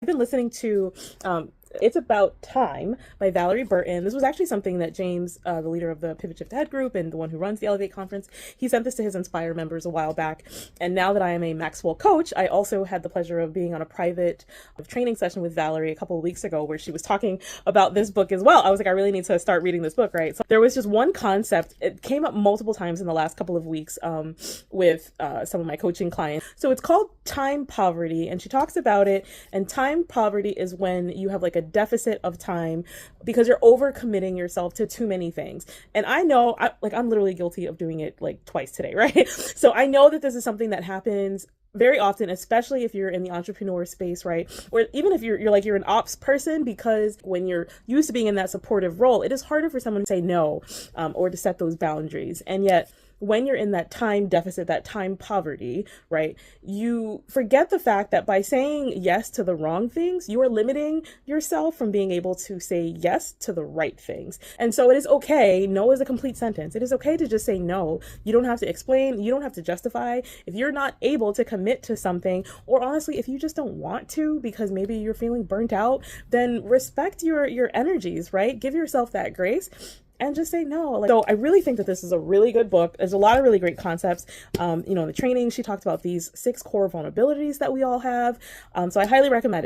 I've been listening to It's About Time by Valerie Burton. This was actually something that James, the leader of the Pivot Shift Ahead group and the one who runs the Elevate conference, he sent this to his Inspire members a while back. And now that I am a Maxwell coach, I also had the pleasure of being on a private training session with Valerie a couple of weeks ago where she was talking about this book as well. I was like, I really need to start reading this book, right? So there was just one concept. It came up multiple times in the last couple of weeks with some of my coaching clients. So it's called time poverty, and she talks about it. And time poverty is when you have like a deficit of time because you're overcommitting yourself to too many things. And I know, I'm literally guilty of doing it like twice today, right? So I know that this is something that happens very often, especially if you're in the entrepreneur space, right? Or even if you're an ops person, because when you're used to being in that supportive role, it is harder for someone to say no, or to set those boundaries. And yet, when you're in that time deficit, that time poverty, right, you forget the fact that by saying yes to the wrong things, you are limiting yourself from being able to say yes to the right things. And so it is okay. No is a complete sentence. It is okay to just say no. You don't have to explain. You don't have to justify. If you're not able to commit to something, or honestly, if you just don't want to because maybe you're feeling burnt out, then respect your energies, right? Give yourself that grace and just say no. So I really think that this is a really good book. There's a lot of really great concepts. In the training, she talked about these 6 core vulnerabilities that we all have. So I highly recommend it.